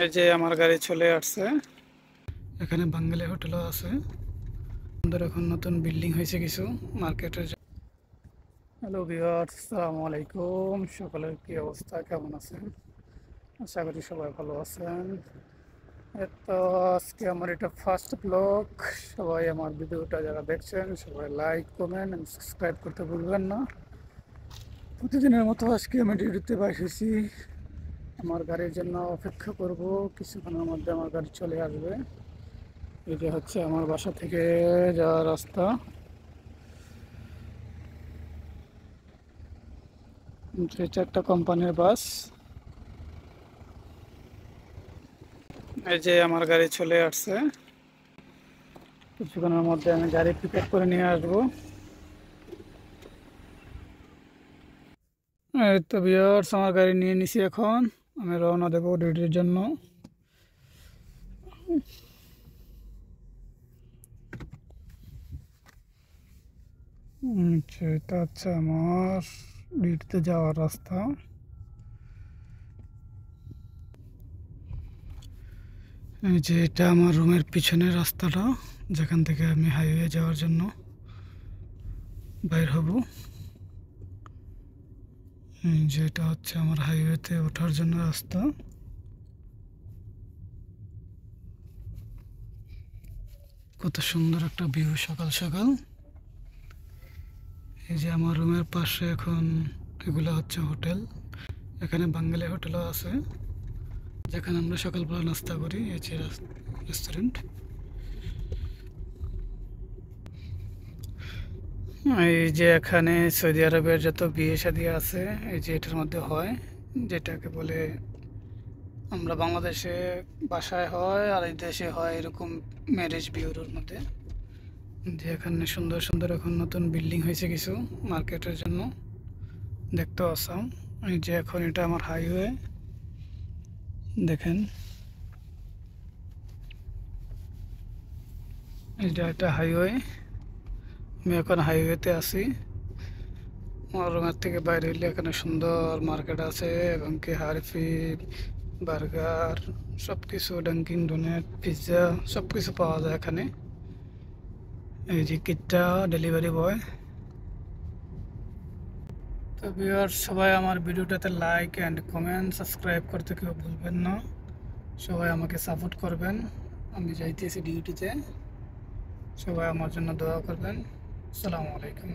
এই যে আমার গাড়ি চলে আসছে। এখানে বাঙালি হোটেলও আছে। আমাদের এখন নতুন বিল্ডিং হয়েছে কিছু মার্কেটের। হ্যালো ভিউয়ার্স, আসসালামু আলাইকুম। সকলের কি অবস্থা, কেমন আছেন? আশা করি সবাই ভালো আছেন। তো আজকে আমার এটা ফার্স্ট ব্লগ। সবাই আমার ভিডিওটা যারা দেখছেন সবাই লাইক, কমেন্ট এবং সাবস্ক্রাইব করতে ভুলবেন না। প্রতিদিনের মতো আজকে আমি ডিউটিতে বাইর হয়েছি। আমার গাড়ির জন্য অপেক্ষা করব, কিছুক্ষণের মধ্যে আমার গাড়ি চলে আসবে। এটা হচ্ছে আমার বাসা থেকে যাওয়ার রাস্তা। এটা একটা কোম্পানির বাস। এই যে আমার গাড়ি চলে আসছে। কিছুক্ষণের মধ্যে আমি গাড়ি পিক আপ করে নিয়ে আসবো। এই তো ভিউয়ার্স, আমার গাড়ি নিয়ে নিছি। এখন আমি রওনা দেবো ডিউটির জন্য। এটা হচ্ছে আমার ডিউটিতে যাওয়ার রাস্তা। এই যে এটা আমার রুমের পিছনের রাস্তাটা, যেখান থেকে আমি হাইওয়ে যাওয়ার জন্য বাইর হব। এই যে এটা হচ্ছে আমার হাইওয়েতে ওঠার জন্য রাস্তা। কত সুন্দর একটা ভিউ সকাল সকাল। এই যে আমার রুমের পাশে এখন এগুলো হচ্ছে হোটেল। এখানে বাঙালি হোটেলও আছে, যেখানে আমরা সকালবেলা নাস্তা করি। এই যে রেস্টুরেন্ট। এই যে এখানে সৌদি আরবের যত বিয়ে শাদী আছে, এই যে এটার মধ্যে হয়, যেটাকে বলে আমরা বাংলাদেশে বাসায় হয় আর এই দেশে হয় এরকম ম্যারেজ বিউরোর মধ্যে। যে এখানে সুন্দর সুন্দর এখন নতুন বিল্ডিং হয়েছে কিছু মার্কেটের জন্য, দেখতে আসাম। এই যে এখন এটা আমার হাইওয়ে, দেখেন এটা একটা হাইওয়ে। আমি এখন হাইওয়েতে আছি। আমার রুমের থেকে বাইরে হইলে এখানে সুন্দর মার্কেট আছে, এবং কি হারফি, বার্গার, সব কিছু, ডাঙ্কিং ডোনেট, পিৎজা, সব কিছু পাওয়া যায় এখানে। এই যে কিটটা ডেলিভারি বয়। তো ভিউয়ার্স, সবাই আমার ভিডিওটাতে লাইক অ্যান্ড কমেন্ট সাবস্ক্রাইব করতে কেউ ভুলবেন না। সবাই আমাকে সাপোর্ট করবেন। আমি যাইতেছি ডিউটিতে, সবাই আমার জন্য দোয়া করবেন। আসসালামু আলাইকুম।